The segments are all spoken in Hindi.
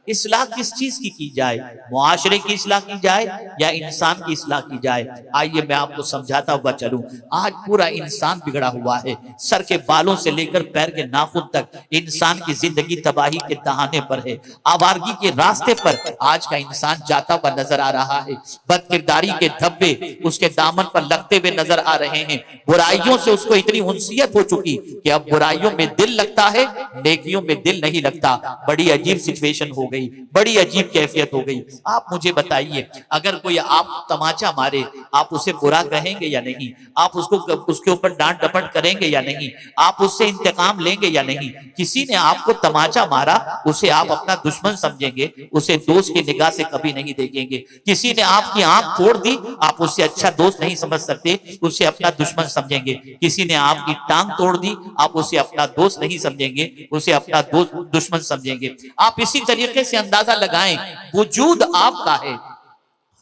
इस्लाह किस चीज की जाए, मुआशरे की इस्लाह की जाए या इंसान की इस्लाह की जाए? आइए मैं आपको समझाता हुआ चलूं। आज पूरा इंसान बिगड़ा हुआ है, सर के बालों से लेकर पैर के नाखून तक इंसान की जिंदगी तबाही के दहाने पर है, आवारगी के रास्ते पर आज का इंसान जाता हुआ नजर आ रहा है। बदकिरदारी के धब्बे उसके दामन पर लगते हुए नजर आ रहे हैं। बुराइयों से उसको इतनी उनसियत हो चुकी कि अब बुराइयों में दिल लगता है, नेकियों में दिल नहीं लगता। बड़ी अजीब सिचुएशन हो गई, बड़ी अजीब कैफियत हो गई। आप मुझे बताइए, अगर कोई आप तमाचा मारे, आप उसे बुरा कहेंगे या नहीं? आप उसको उसके ऊपर डांट डपट करेंगे या नहीं? आप उससे इंतकाम लेंगे या नहीं? किसी ने आपको तमाचा मारा, उसे आप अपना दुश्मन समझेंगे, उसे दोस्त की निगाह से कभी नहीं देखेंगे। किसी ने आपकी आंख तोड़ दी, आप उससे अच्छा दोस्त नहीं समझ सकते, उसे अपना दुश्मन समझेंगे। किसी ने आपकी टांग तोड़ दी, आप उसे अपना दोस्त नहीं समझेंगे, उसे अपना दोस्त दुश्मन समझेंगे। आप इसी तरीके से अंदाजा लगाएं, वजूद आपका है,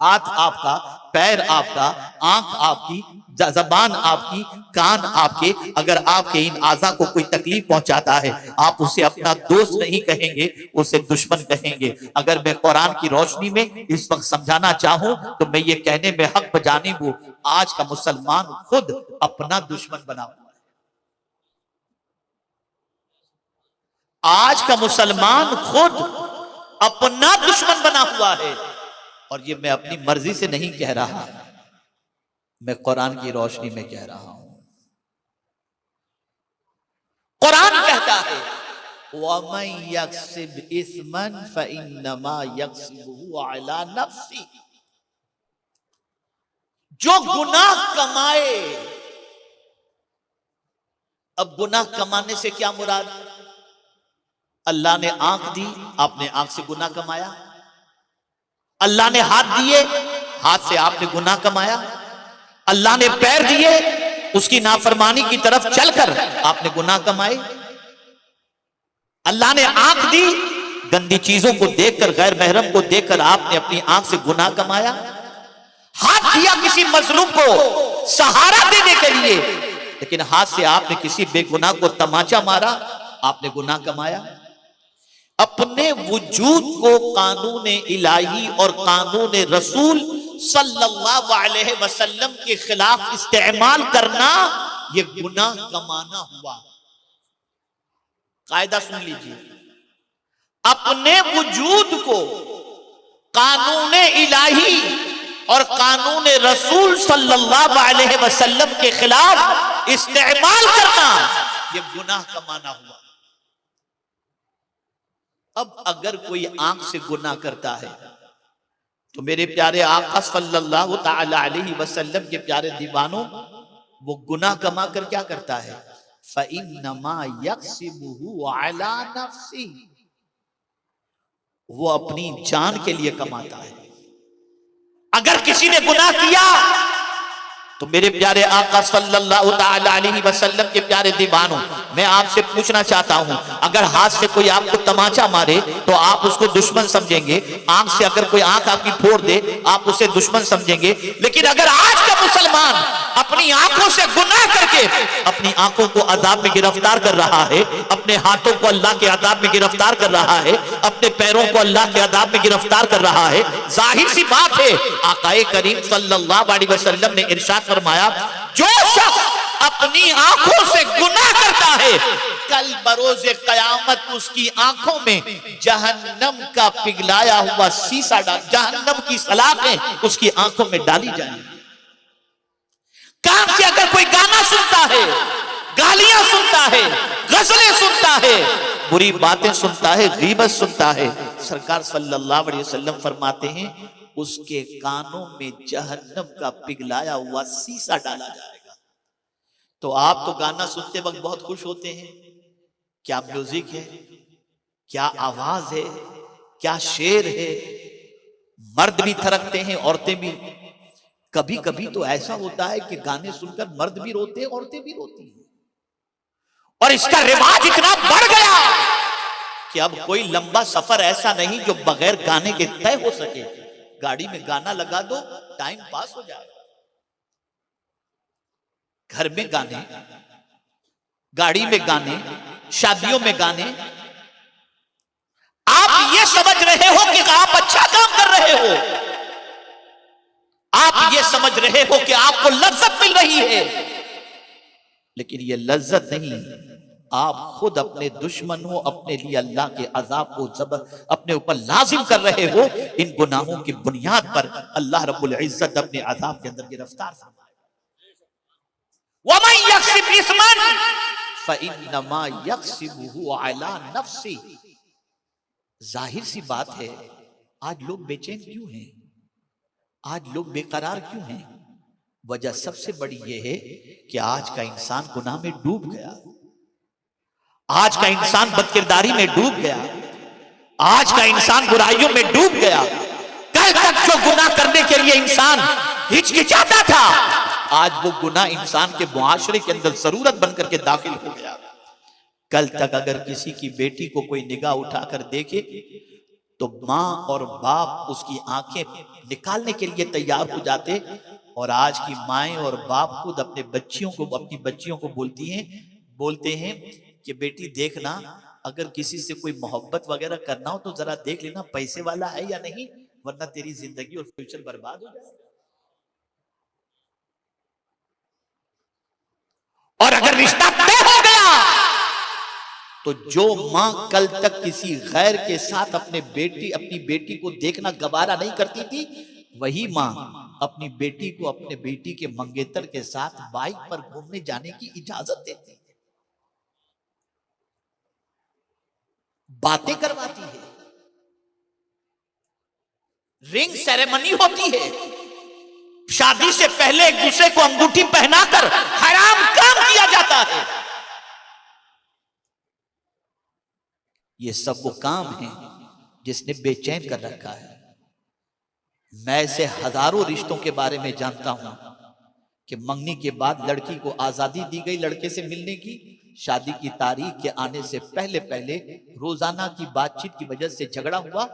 हाथ आपका, पैर आपका, आंख आपकी, जबान आपकी, कान आपके। अगर आपके इन आज़ा को कोई तकलीफ पहुंचाता है, आप उसे अपना दोस्त नहीं कहेंगे, उसे दुश्मन कहेंगे। अगर मैं कुरान की रोशनी में इस वक्त समझाना चाहूं तो मैं ये कहने में हक बजानिब हूं, आज का मुसलमान खुद अपना दुश्मन बना हुआ है। आज का मुसलमान खुद अपना दुश्मन बना हुआ है। और ये मैं अपनी मर्जी से नहीं कह रहा, मैं कुरान की रोशनी में कह रहा हूं। कुरान कहता है, वमन यक्सिब इस्मन फइन्नमा यक्सिबुहु अला नफ्सी, जो गुनाह कमाए। अब गुनाह कमाने से क्या मुराद? अल्लाह ने आंख दी, आपने आंख से गुनाह कमाया। अल्लाह ने हाथ दिए, हाथ से आपने गुनाह कमाया। अल्लाह ने पैर दिए, उसकी नाफरमानी की तरफ चलकर आपने गुनाह कमाए। अल्लाह ने आंख दी, गंदी चीजों को देखकर, गैर महरम को देखकर आपने अपनी आंख से गुनाह कमाया। हाथ दिया किसी मजलूम को सहारा देने के लिए, लेकिन हाथ से आपने किसी बेगुनाह को तमाचा मारा, आपने गुनाह कमाया। अपने वजूद को कानून इलाही और कानून रसूल सल्लल्लाहु अलैहि वसल्लम के खिलाफ इस्तेमाल करना, ये गुनाह कमाना हुआ। कायदा सुन लीजिए, अपने वजूद को कानून इलाही और कानून रसूल सल्लल्लाहु अलैहि वसल्लम के खिलाफ इस्तेमाल करना, ये गुनाह कमाना हुआ। अब अगर कोई आंख से गुनाह करता है तो मेरे प्यारे आका सल्लल्लाहु ताला अलैहि वसल्लम के प्यारे दीवानों, वो गुनाह कमा कर क्या करता है? फइन्नमा यक्सिबुहु अला नफ्सी, वो अपनी जान के लिए कमाता है। अगर किसी ने गुनाह किया तो मेरे प्यारे आका सल्लल्लाहु ताला अलैहि वसल्लम के प्यारे दीवानों, मैं आपसे पूछना चाहता हूं, अगर हाथ से कोई आपको तमाचा मारे तो आप उसको दुश्मन समझेंगे, आंख से अगर कोई आंख आपकी फोड़ दे आप उसे दुश्मन समझेंगे। लेकिन अगर आज का मुसलमान अपनी आंखों से गुनाह करके अपनी आंखों को अजाब में गिरफ्तार कर रहा है, अपने हाथों को अल्लाह के अजाब में गिरफ्तार कर रहा है, अपने पैरों को अल्लाह के अजाब में गिरफ्तार कर रहा है, जाहिर सी बात है आकाए करीम सल्लल्लाहु अलैहि वसल्लम ने इरशाद फरमाया, जो शख्स अपनी आंखों से गुनाह करता है, कल बरोज़े कयामत उसकी आंखों में जहन्नम का पिघलाया हुआ शीशा डाल, जहन्नम की सलाखें उसकी आंखों में डाली जाएंगी। कान से अगर कोई गाना सुनता है, गालियां सुनता है, गजलें सुनता है, बुरी बातें सुनता है, गीबत सुनता है, सरकार सल्लल्लाहु अलैहि वसल्लम फरमाते हैं उसके कानों में जहन्नम का पिघलाया हुआ शीशा डाला जाएगा। तो आप तो गाना सुनते वक्त बहुत खुश होते हैं, क्या म्यूजिक है, क्या आवाज है, क्या शेर है, मर्द भी थरकते हैं, औरतें भी। कभी कभी तो ऐसा होता है कि गाने सुनकर मर्द भी रोते हैं, औरतें भी रोती हैं। और इसका रिवाज इतना बढ़ गया कि अब कोई लंबा सफर ऐसा नहीं जो बगैर गाने के तय हो सके। गाड़ी में गाना लगा दो, टाइम पास हो जाए। घर में गाने, गाड़ी में गाने, शादियों में गाने, आप ये समझ रहे हो कि आप अच्छा काम कर रहे हो, आप ये समझ रहे हो कि आपको लज्जत मिल रही है, लेकिन ये लज्जत नहीं, आप खुद अपने दुश्मनों, अपने लिए अल्लाह के अजाब को अपने ऊपर लाजिम कर रहे हो। इन गुनाहों की बुनियाद पर अल्लाह रब्बुल इज्जत अपने अजाब के अंदर गिरफ्तार फरमाए। वमन यक्सिब इस्मन फइन्नमा यक्सिबुहु अला नफ्सी। जाहिर सी बात है, आज लोग बेचैन क्यों हैं, आज लोग बेकरार क्यों हैं? वजह सबसे बड़ी यह है कि आज का इंसान गुनाह में डूब गया, आज का इंसान बदकिरदारी में डूब गया, आज का इंसान बुराइयों में डूब गया। कल तक जो गुनाह करने के लिए इंसान हिचकिचाता था, आज वो गुनाह इंसान के मुआशरे के अंदर जरूरत बनकर के दाखिल हो गया। कल तक अगर किसी की बेटी को कोई निगाह उठाकर देखे तो माँ और बाप उसकी आंखें निकालने के लिए तैयार हो जाते, और आज की माएं और बाप खुद अपने बच्चियों को, अपनी बच्चियों को बोलते हैं कि बेटी देखना, अगर किसी से कोई मोहब्बत वगैरह करना हो तो जरा देख लेना पैसे वाला है या नहीं, वरना तेरी जिंदगी और फ्यूचर बर्बाद हो जाए। और अगर रिश्ता तय हो गया तो जो मां कल तक किसी गैर के साथ अपनी बेटी को देखना गवारा नहीं करती थी, वही मां अपनी बेटी को अपने बेटी के मंगेतर के साथ बाइक पर घूमने जाने की इजाजत देती, बातें करवाती है, रिंग सेरेमनी होती है, शादी से पहले एक दूसरे को अंगूठी पहनाकर हराम काम किया जाता है। ये सब वो काम है जिसने बेचैन कर रखा है। मैं ऐसे हजारों रिश्तों के बारे में जानता हूं कि मंगनी के बाद लड़की को आजादी दी गई लड़के से मिलने की, शादी की तारीख के आने से पहले पहले रोजाना की बातचीत की वजह से झगड़ा हुआ,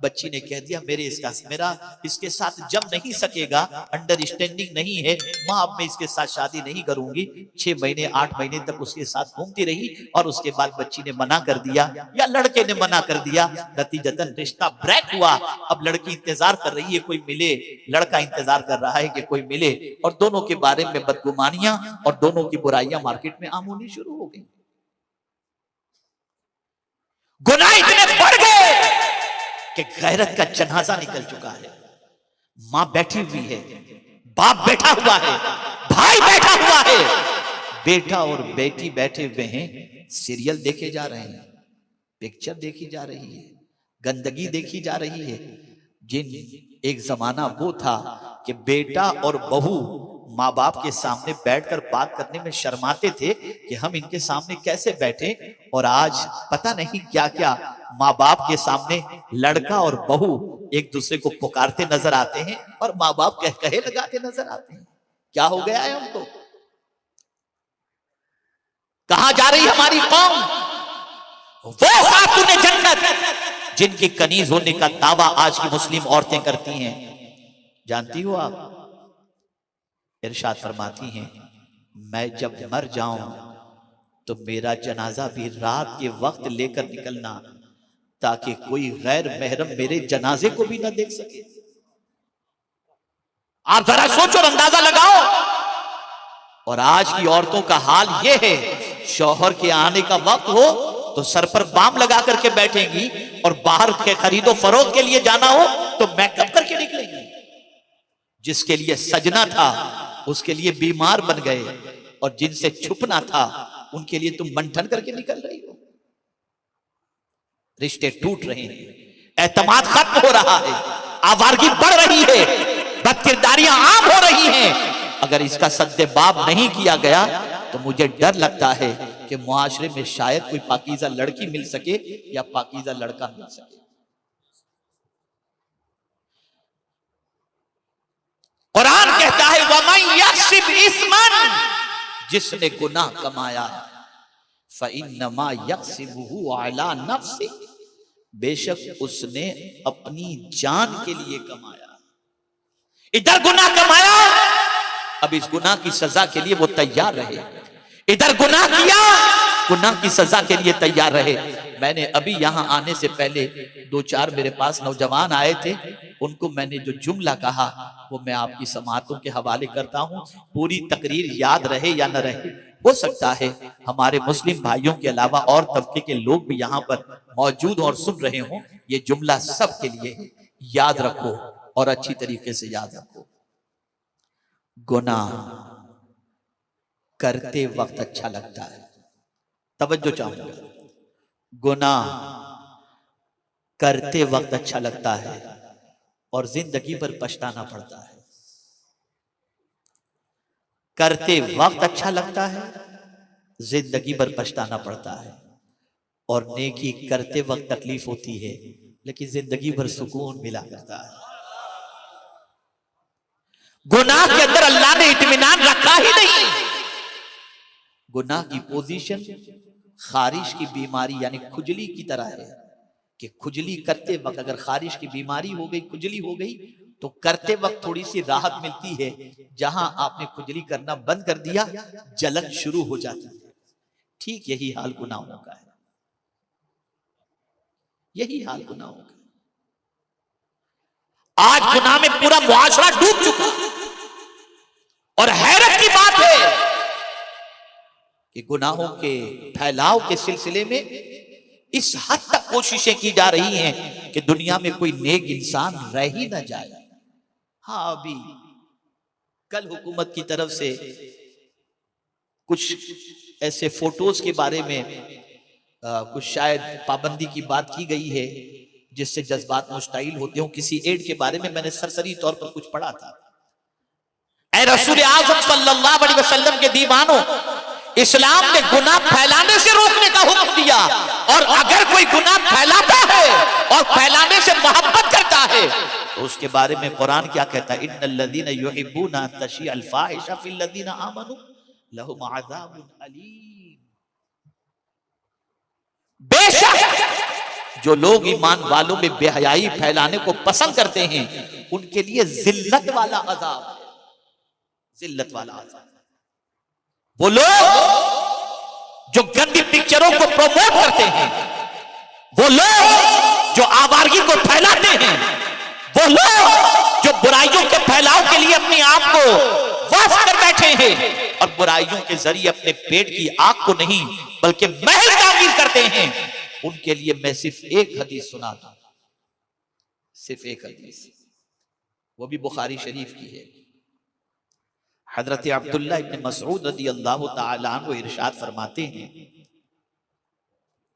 बच्ची ने कह दिया मेरा इसके साथ जम नहीं सकेगा, अंडरस्टैंडिंग नहीं है माँ, अब मैं इसके साथ शादी नहीं करूंगी। 6 महीने 8 महीने तक उसके साथ घूमती रही और उसके बाद बच्ची ने मना कर दिया या लड़के ने मना कर दिया, नतीजतन रिश्ता ब्रेक हुआ। अब लड़की इंतजार कर रही है कोई मिले, लड़का इंतजार कर रहा है कि कोई मिले, और दोनों के बारे में बदगुमानियां और दोनों की बुराइयां मार्केट में आम होनी शुरू हो गई। गुनाह इतने बढ़ गए कि गैरत का जनाजा निकल चुका है। मां बैठी हुई है, बाप बैठा हुआ है, भाई बैठा हुआ है, बेटा और बेटी बैठे हुए हैं, सीरियल देखे जा रहे हैं, पिक्चर देखी जा रही है, गंदगी देखी जा रही है। एक जमाना वो था कि बेटा और बहू माँ बाप के सामने बैठकर बात करने में शर्माते थे कि हम इनके सामने कैसे बैठे, और आज पता नहीं क्या क्या माँ बाप के सामने लड़का और बहू एक दूसरे को पुकारते नजर आते हैं और माँ बाप कहे लगाते नजर आते हैं। क्या हो गया है हमको? कहां जा रही हमारी कौम? वो खातूने जन्नत जिनकी कनीज होने का दावा आज की मुस्लिम औरतें करती हैं, जानती हो आप? इरशाद फरमाती हैं, मैं जब मर जाऊं तो मेरा जनाजा भी रात के वक्त लेकर निकलना, ताकि कोई गैर महरम मेरे जनाजे को भी ना देख सके। आप जरा सोचो और अंदाजा लगाओ। और आज की औरतों का हाल यह है, शौहर के आने का वक्त हो तो सर पर बाम लगा करके बैठेंगी, और बाहर के खरीदो फरोख्त के लिए जाना हो तो मेकअप करके निकलेंगी। जिसके लिए सजना था उसके लिए बीमार बन गए, और जिनसे छुपना था उनके लिए तुम मंथन करके निकल रही हो। रिश्ते टूट रहे हैं, एतमाद खत्म हो रहा है, आवारगी बढ़ रही है, बदकिरदारियां आम हो रही हैं। अगर इसका सद्देबाब नहीं किया गया तो मुझे डर लगता है कि मुआशरे में शायद कोई पाकीज़ा लड़की मिल सके या पाकीज़ा लड़का मिल सके। कुरान कहता है वमन यक्सिब इस्मन, जिसने गुनाह कमाया फइन्नमा यक्सिबुहु अला नफ्सि, बेशक उसने अपनी जान के लिए कमाया। इधर गुनाह कमाया, अब इस गुनाह की सजा के लिए वो तैयार रहे। इधर गुनाह किया, गुनाह की सजा के लिए तैयार रहे। मैंने अभी यहाँ आने से पहले 2-4 मेरे पास नौजवान आए थे, उनको मैंने जो जुमला कहा वो मैं आपकी समाअतों के हवाले करता हूँ। पूरी तकरीर याद रहे या न रहे, हो सकता है हमारे मुस्लिम भाइयों के अलावा और तबके के लोग भी यहाँ पर मौजूद और सुन रहे हों। ये जुमला सबके लिए है, याद रखो और अच्छी तरीके से याद रखो। गुनाह करते वक्त अच्छा लगता है, तवज्जो चाहूंगा। गुनाह करते वक्त अच्छा लगता है और जिंदगी भर पछताना पड़ता है। करते वक्त अच्छा लगता है, जिंदगी भर पछताना पड़ता है। और नेकी करते वक्त तकलीफ होती है, लेकिन जिंदगी भर सुकून मिला करता है। गुनाह के अंदर अल्लाह ने इत्मीनान रखा ही नहीं। गुनाह की पोजीशन खारिश की बीमारी यानी खुजली की तरह है कि खुजली करते वक्त अगर खारिश की बीमारी हो गई, खुजली हो गई, तो करते वक्त थोड़ी सी राहत मिलती है। जहां आपने खुजली करना बंद कर दिया, जलन शुरू हो जाती है। ठीक यही हाल गुनाहों का है, यही हाल गुनाहों का। आज गुनाह में पूरा मुआशरा डूब चुका और हैरत की बात है कि गुनाहों के फैलाव के सिलसिले में इस हद तक कोशिशें की जा रही हैं कि दुनिया में कोई नेक इंसान रह ही ना जाए। हाँ, अभी कल हुकूमत की तरफ से कुछ ऐसे फोटोज के बारे में कुछ शायद पाबंदी की बात की गई है जिससे जज्बात मुश्ताइल होते हो। किसी एड के बारे में मैंने सरसरी तौर पर कुछ पढ़ा था। ऐ रसूल आज़म सल्लल्लाहु अलैहि वसल्लम के दीवानों, इस्लाम ने गुनाह फैलाने से रोकने का हुक्म दिया, और अगर कोई गुनाह फैलाता है और फैलाने से मोहब्बत करता है तो उसके बारे में कुरान क्या कहता है? इन्नल्लज़ीना युहिब्बूना अन तशिअल फाहिशा फिल्लज़ीना आमनू लहुम अज़ाबुन अलीम। बेशक जो लोग ईमान वालों में बेहयाई फैलाने को पसंद करते हैं, उनके लिए जिल्लत वाला अज़ाब है, जिल्लत वाला अज़ाब। वो लोग जो गंदी पिक्चरों को प्रमोट करते हैं, वो लोग जो आवारगी को फैलाते हैं, वो लोग जो बुराइयों के फैलाव के लिए अपने आप को वाफ कर बैठे हैं और बुराइयों के जरिए अपने पेट की आग को नहीं बल्कि महल तामीर करते हैं, उनके लिए मैं सिर्फ एक हदीस सुना था, सिर्फ एक हदीस, वो भी बुखारी शरीफ की है। हजरत अब्दुल्ला इब्न मसऊद रज़ी अल्लाह तआला अन्हु इरशाद फरमाते हैं,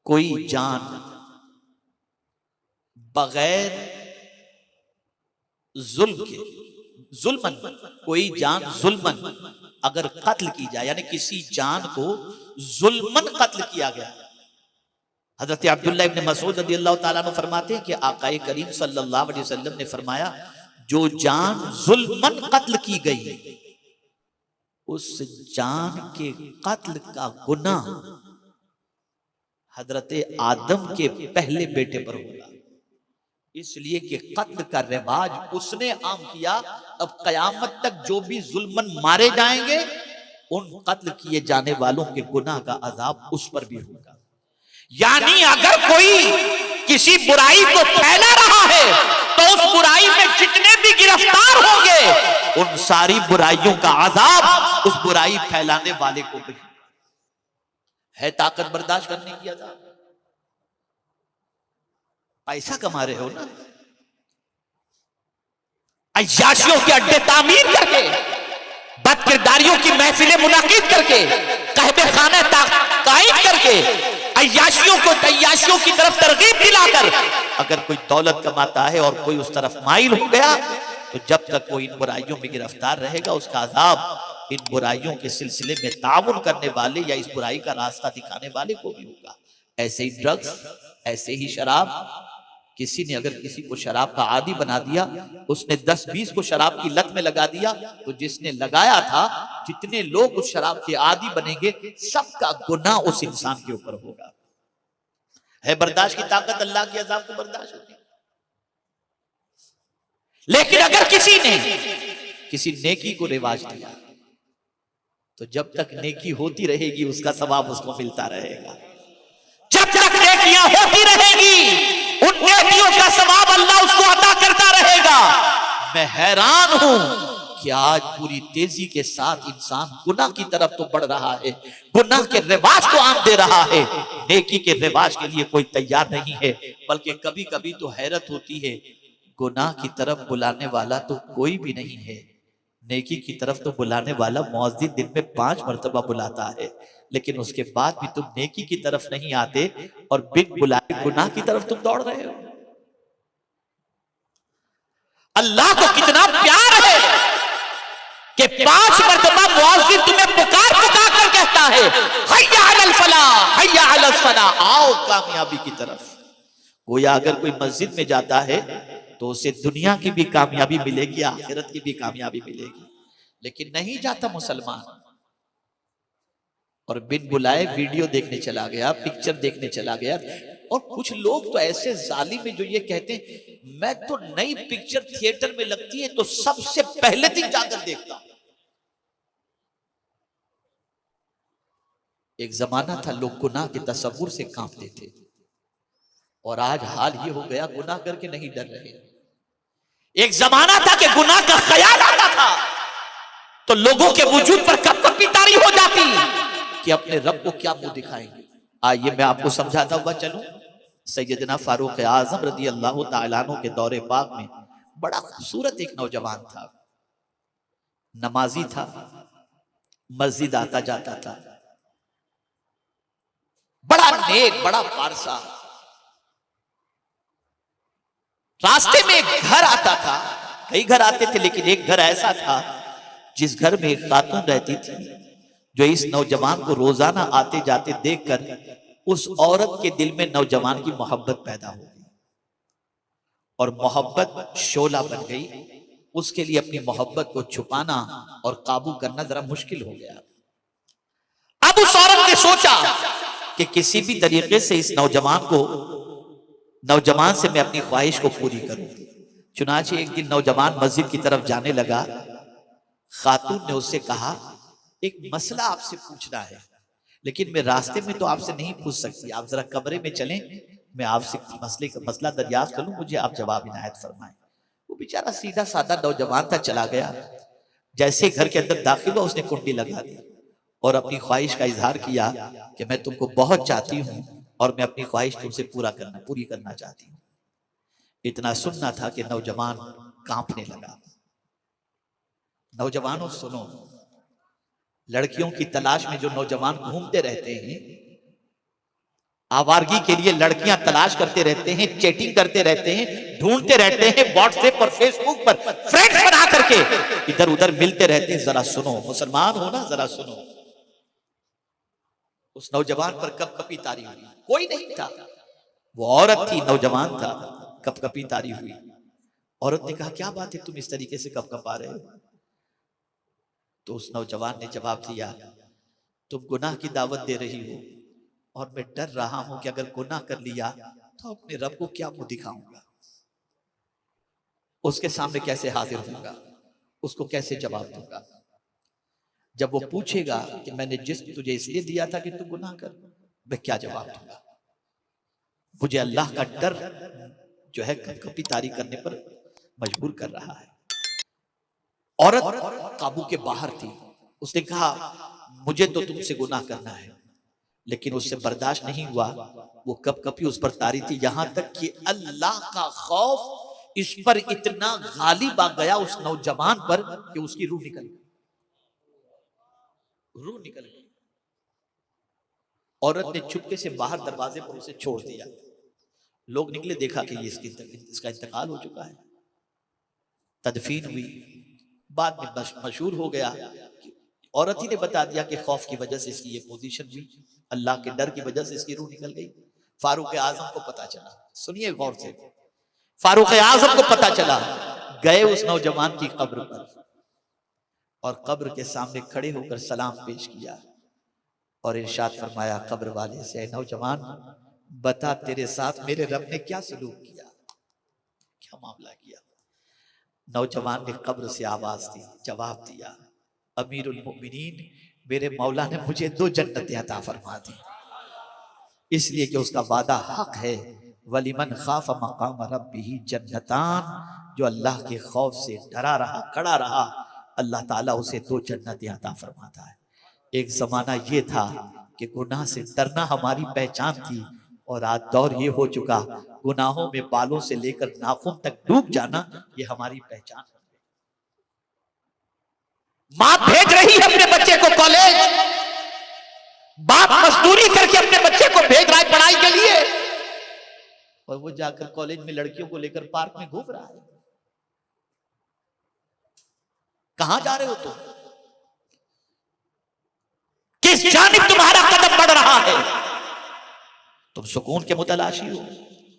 कोई जान बगैर जुल्म के, जुल्मन, कोई जान जुल्मन अगर कत्ल की जाए, यानी किसी जान को जुल्मन कत्ल किया गया। हजरत अब्दुल्ला इब्न मसऊद रज़ी अल्लाह तआला अन्हु फरमाते हैं कि आकाए करीम सल्लल्लाहु अलैहि वसल्लम ने फरमाया, जो जान जुल्मन कत्ल की गई, उस जान के कत्ल का गुनाह हजरत आदम के पहले बेटे पर होगा, इसलिए कि कत्ल का रिवाज उसने आम किया। अब कयामत तक जो भी जुल्मन मारे जाएंगे, उन कत्ल किए जाने वालों के गुनाह का अजाब उस पर भी होगा। यानी अगर कोई किसी बुराई को फैला रहा है तो उस बुराई में जितने भी गिरफ्तार होंगे, उन सारी बुराइयों का अजाब उस बुराई फैलाने वाले को भी है। ताकत बर्दाश्त करने की अजाब। पैसा कमा रहे हो ना, अय्याशियों के अड्डे तामीर करके, बदकिरदारियों की महफिलें मुनाकिद करके, कहबे खाना कायम करके, अय्याशियों को तय्याशियों की तरफ तरगीब दिलाकर अगर कोई दौलत कमाता है और कोई उस तरफ माइल हो गया, तो जब तक वो इन बुराइयों में गिरफ्तार रहेगा, उसका अजाब इन बुराइयों के सिलसिले में ताउन करने वाले या इस बुराई का रास्ता दिखाने वाले को भी होगा। ऐसे ही ड्रग्स, ऐसे ही शराब। किसी ने अगर किसी को शराब का आदी बना दिया, उसने 10-20 को शराब की लत में लगा दिया, तो जिसने लगाया था, जितने लोग उस शराब के आदी बनेंगे, सबका गुनाह उस इंसान के ऊपर होगा। है बर्दाश्त की ताकत अल्लाह के अज़ाब को बर्दाश्त होती। लेकिन अगर किसी ने किसी नेकी को रिवाज दिया, तो जब तक नेकी होती रहेगी उसका सवाब उसको मिलता रहेगा। जब तक नेकियां होती रहेगी उन नेकियों का सवाब अल्लाह उसको अता करता रहेगा। मैं हैरान हूं कि आज पूरी तेजी के साथ इंसान गुनाह की तरफ तो बढ़ रहा है, गुनाह के रिवाज को आम दे रहा है, नेकी के रिवाज के लिए कोई तैयार नहीं है। बल्कि कभी कभी तो हैरत होती है, गुनाह की तरफ बुलाने वाला तो कोई भी नहीं है, नेकी की तरफ तो बुलाने वाला मुअज्जिन दिन में 5 मरतबा बुलाता है, लेकिन उसके बाद भी तुम नेकी की तरफ नहीं आते और बिन बुलाए गुनाह की तरफ तुम दौड़ रहे हो। अल्लाह को कितना प्यार है कि 5 मरतबा मुअज्जिन तुम्हें पुकार पुकार कर कहता है, हय्या अलल फलाह, हय्या अलल फलाह, आओ कामयाबी की तरफ। गोया अगर कोई मस्जिद में जाता है तो उसे दुनिया की भी कामयाबी मिलेगी, आखिरत की भी कामयाबी मिलेगी। लेकिन नहीं जाता मुसलमान और बिन बुलाए वीडियो देखने चला गया, पिक्चर देखने चला गया। और कुछ लोग तो ऐसे जालिम में जो ये कहते हैं मैं तो नई पिक्चर थिएटर में लगती है तो सबसे पहले दिन जाकर देखता हूं। एक जमाना था लोग गुनाह के तसव्वुर से कांपते थे और आज हाल ये हो गया गुनाह करके नहीं डर रहे। एक जमाना था कि गुनाह का ख्याल आता था तो लोगों के वजूद पर कपकपी तारी हो जाती कि अपने रब को क्या मुंह दिखाएंगे। आइए मैं आपको समझाता हुआ चलूं। सैयदना फारूक आजम रदी अल्लाह तआला अन्हु के दौरे पाक में बड़ा खूबसूरत एक नौजवान था, नमाजी था, मस्जिद आता जाता था, बड़ा नेक, बड़ा पारसा। रास्ते में एक घर आता था, कई घर आते थे लेकिन एक घर ऐसा था जिस घर में एक खातून रहती थी जो इस नौजवान को रोजाना आते जाते देखकर उस औरत के दिल में नौजवान की मोहब्बत पैदा हो गई और मोहब्बत शोला बन गई। उसके लिए अपनी मोहब्बत को छुपाना और काबू करना जरा मुश्किल हो गया। अब उस औरत ने सोचा कि किसी भी तरीके से इस नौजवान से मैं अपनी ख्वाहिश को पूरी करूं। चुनाचे एक दिन नौजवान मस्जिद की तरफ जाने लगा। खातून ने उससे कहा एक मसला आपसे पूछना है, लेकिन मैं रास्ते में तो आपसे नहीं पूछ सकती, आप जरा कमरे में चलें, मैं आपसे मसला दरियाफ्त करूं, मुझे आप जवाब इनायत फरमाएं। वो बेचारा सीधा साधा नौजवान था, चला गया। जैसे घर के अंदर दाखिल हुआ उसने कुंडी लगा दी और अपनी ख्वाहिश का इजहार किया कि मैं तुमको बहुत चाहती हूं और मैं अपनी ख्वाहिश तुमसे पूरी करना चाहती हूँ। इतना सुनना था कि नौजवान कांपने लगा। नौजवानों सुनो, लड़कियों की तलाश में जो नौजवान घूमते रहते हैं, आवारगी के लिए लड़कियां तलाश करते रहते हैं, चैटिंग करते रहते हैं, ढूंढते रहते हैं, व्हाट्सएप और फेसबुक पर फ्रेंड्स बना करके इधर उधर मिलते रहते हैं। जरा सुनो, मुसलमान हो ना, जरा सुनो। उस नौजवान पर कपकपी तारी हुई, कोई नहीं था, वो औरत थी, नौजवान था, कपकपी तारी हुई। औरत ने कहा क्या बात है, तुम इस तरीके से कपकपा रहे हो? तो उस नौजवान ने जवाब दिया तुम गुनाह की दावत दे रही हो और मैं डर रहा हूं कि अगर गुनाह कर लिया तो अपने रब को क्या मुंह दिखाऊंगा, उसके सामने कैसे हाजिर होऊंगा, उसको कैसे जवाब दूंगा। जब वो पूछेगा कि मैंने जिस्म तुझे इसलिए दिया था कि तू गुनाह कर, मैं क्या जवाब दूंगा। मुझे अल्लाह का डर जो है कपकपी तारी करने पर मजबूर कर रहा है। औरत काबू के बाहर थी, उसने कहा मुझे तो तुमसे गुनाह करना है, लेकिन उससे बर्दाश्त नहीं हुआ। वो कपकपी उस पर तारी थी, यहां तक कि अल्लाह का खौफ इस पर इतना गालिब आ गया उस नौजवान पर कि उसकी रूह निकल गई। औरत ने चुपके से बाहर दरवाजे पर उसे छोड़ दिया। लोग निकले, देखा कि इसका इंतकाल हो चुका है। तदफीन हुई, बाद में मशहूर हो गया कि औरत ही ने बता दिया कि खौफ की वजह से इसकी ये पोजीशन हुई, अल्लाह के डर की वजह से इसकी रूह निकल गई। फारूक आजम को पता चला, सुनिए गौर से, फारूक आजम को पता चला, गए उस नौजवान की कब्र पर और कब्र के सामने खड़े होकर सलाम पेश किया और इरशाद फरमाया कब्र वाले से, नौजवान बता तेरे साथ मेरे रब ने क्या सलूक किया, क्या मामला किया। नौजवान ने कब्र से आवाज दी, जवाब दिया, अमीरुल मोमिनीन मेरे मौला ने मुझे 2 जन्नतें अता फरमा दी, इसलिए कि उसका वादा हक है। वलिमन खाफ मकाम रब्बिही जन्नतान, जो अल्लाह के खौफ से डरा रहा, खड़ा रहा, अल्लाह ताला उसे 2 जन्नतें अता फरमाता है। एक जमाना ये था कि गुनाह से डरना हमारी पहचान थी, और आज दौर ये हो चुका, गुनाहों में बालों से लेकर नाखून तक डूब जाना ये हमारी पहचान है। मां भेज रही है अपने बच्चे को कॉलेज, बाप मजदूरी करके अपने बच्चे को भेज रहा है पढ़ाई के लिए, और वो जाकर कॉलेज में लड़कियों को लेकर पार्क में घूम रहा है। कहां जा रहे हो तुम? किस जानिब तुम्हारा कदम बढ़ रहा है? तुम सुकून के मुतलाशी हो?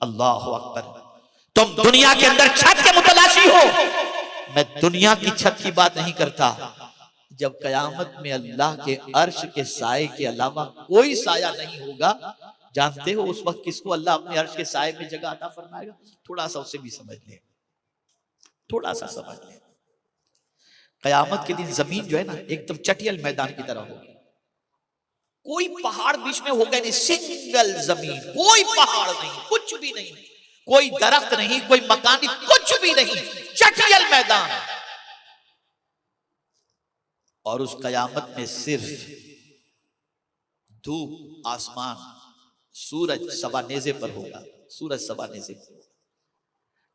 अल्लाह अकबर। तुम दुनिया के अंदर छत के मुतलाशी हो? मैं दुनिया की छत की बात नहीं करता। जब कयामत में अल्लाह के अर्श के साए के अलावा कोई साया नहीं होगा, जानते हो उस वक्त किसको अल्लाह अपने अर्श के साए में जगह अता फरमाएगा? थोड़ा सा उसे भी समझ ले, थोड़ा सा समझ ले। कयामत के दिन जमीन जो है ना, एकदम चटियल मैदान की तरह होगी। कोई पहाड़ बीच में होगा नहीं, सिंगल जमीन, कोई पहाड़ नहीं, कुछ भी नहीं, कोई दरख्त नहीं, कोई मकान नहीं, कुछ भी नहीं, चटियल मैदान। और उस कयामत में सिर्फ धूप, आसमान, सूरज सवा नेज़े पर होगा, सूरज सवा नेज़े पर।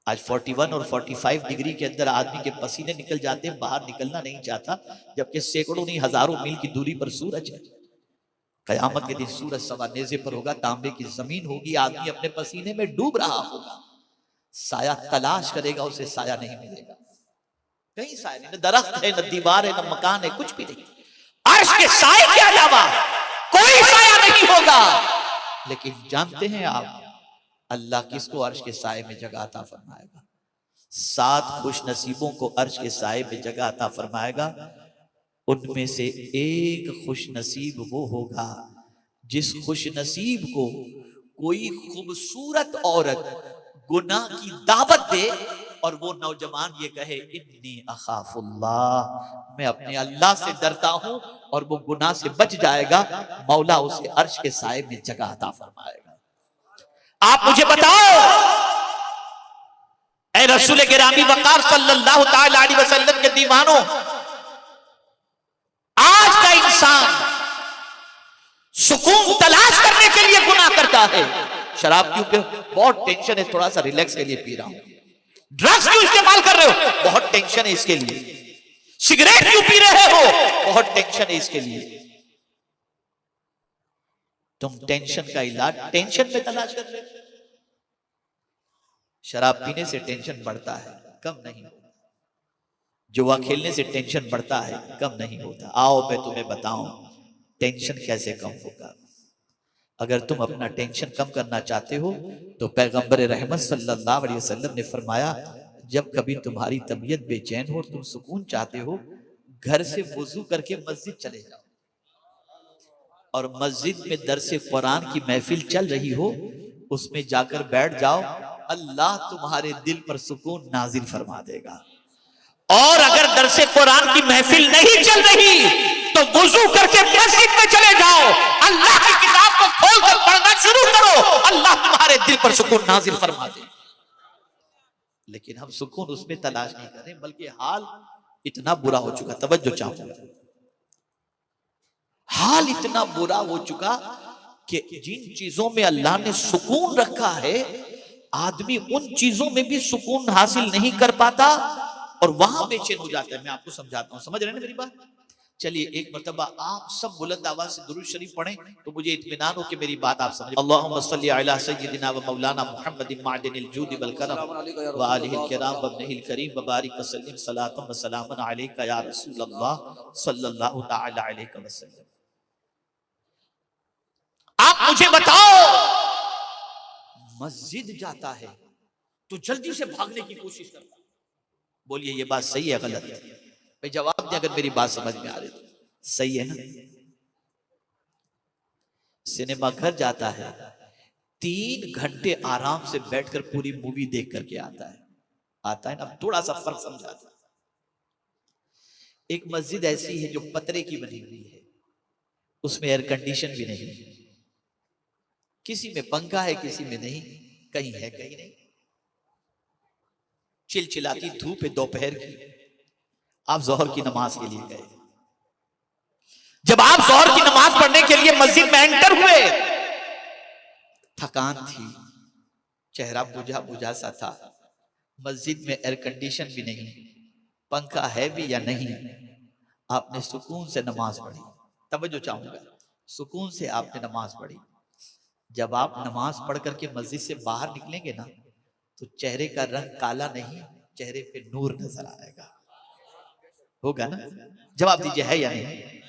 आज 41 और 45 डिग्री के अंदर आदमी के पसीने निकल जाते हैं, बाहर निकलना नहीं चाहता, जबकि सैकड़ों नहीं हजारों मील की दूरी पर सूरज है। कयामत के दिन सूरज सवा नेज़े पर होगा, तांबे की जमीन होगी, आदमी अपने पसीने में डूब रहा होगा, साया तलाश करेगा, उसे साया नहीं मिलेगा, कहीं साया नहीं, न दरख्त है, न दीवार है, न मकान है, कुछ भी नहीं। अर्श के साए के अलावा कोई साया नहीं होगा। लेकिन जानते हैं आप, अल्लाह किसको अर्श के साए में जगह अता फरमाएगा? 7 खुश नसीबों को अर्श के साए में जगह अता फरमाएगा। उनमें से एक खुश नसीब वो होगा जिस खुश नसीब को कोई खूबसूरत औरत गुनाह की दावत दे और वो नौजवान ये कहे, इन्नी अखाफुल्लाह, मैं अपने अल्लाह से डरता हूं, और वो गुनाह से बच जाएगा, मौला उसे अर्श के साए में जगह अता फरमाएगा। आप मुझे बताओ, ऐ रसूल गिरामी वक़ार सल्लल्लाहु तआला अलैहि वसल्लम के दीवानों, आज का इंसान सुकून तलाश करने के लिए गुनाह करता है। शराब क्यों पी? बहुत टेंशन है, थोड़ा सा रिलैक्स के लिए पी रहा हूं। ड्रग्स क्यों इस्तेमाल कर रहे हो? बहुत टेंशन है इसके लिए। सिगरेट क्यों पी रहे हो? बहुत टेंशन है इसके लिए। तुम टेंशन का इलाज टेंशन में तलाश कर रहे हो। शराब पीने से टेंशन बढ़ता है, कम नहीं होता। जुआ खेलने से टेंशन बढ़ता है, कम नहीं होता। आओ मैं तुम्हें बताऊं टेंशन कैसे कम होगा। अगर तुम अपना टेंशन कम करना चाहते हो तो पैगंबर रहमत सल्लल्लाहु अलैहि वसल्लम ने फरमाया, जब कभी तुम्हारी तबीयत बेचैन हो, तुम सुकून चाहते हो, घर से वुजू करके मस्जिद चले जाओ, और मस्जिद में दरसे कुरान की महफिल चल रही हो, उसमें जाकर बैठ जाओ, अल्लाह तुम्हारे दिल पर सुकून नाजिल फरमा देगा। और अगर दरसे कुरान की महफिल नहीं चल रही तो वुजू करके मस्जिद में चले जाओ, अल्लाह की किताब को खोलकर पढ़ना शुरू करो, अल्लाह तुम्हारे दिल पर सुकून नाजिल फरमा दे। लेकिन हम सुकून उसमें तलाश नहीं करें, बल्कि हाल इतना बुरा हो चुका, तवज्जो चाहूंगा, हाल इतना बुरा हो चुका कि जिन चीजों में अल्लाह ने सुकून रखा है, आदमी उन चीजों में भी सुकून हासिल नहीं कर पाता और वहां बेचैन हो जाता है। मैं आपको समझाता हूं, समझ रहे हैं मेरी बात? चलिए एक मर्तबा आप सब बुलंद आवाज से दुरूद शरीफ पढ़ें तो मुझे इत्मीनान हो कि मेरी बात आप समझ। अल्लाहुम्मा सल्ली अला सय्यिदिना व मौलाना मुहम्मदिन मादिनिल जूद वल करम व आलिहिल किराम व इब्निहिल करीम व बारिक व सल्लिम सलातन व सलामन अलैका या रसूलल्लाह सल्लल्लाहु तआला अलैहि वसल्लम। आप मुझे बताओ, मस्जिद जाता है तो जल्दी से भागने की कोशिश करता है। बोलिए ये बात सही है गलत है? भाई जवाब दे, अगर मेरी बात समझ में आ रही तो। सही है ना? सिनेमा घर जाता है, 3 घंटे आराम से बैठकर पूरी मूवी देख करके आता है ना? थोड़ा सा फर्क समझाता है। एक मस्जिद ऐसी है जो पतरे की बनी हुई है, उसमें एयर कंडीशन भी नहीं, किसी में पंखा है किसी में नहीं, कहीं है कहीं नहीं, चिलचिलाती धूप है दोपहर की। आप जोहर की नमाज के लिए गए, जब आप जोहर की नमाज पढ़ने के लिए मस्जिद में एंटर हुए, थकान थी, चेहरा बुझा बुझा सा था, मस्जिद में एयर कंडीशन भी नहीं, पंखा है भी या नहीं, आपने सुकून से नमाज पढ़ी। तवज्जो चाहूंगा, सुकून से आपने नमाज पढ़ी। जब आप नमाज पढ़ करके मस्जिद से बाहर निकलेंगे ना, तो चेहरे का रंग काला नहीं, चेहरे पे नूर नजर आएगा। होगा ना? जवाब दीजिए, है या नहीं?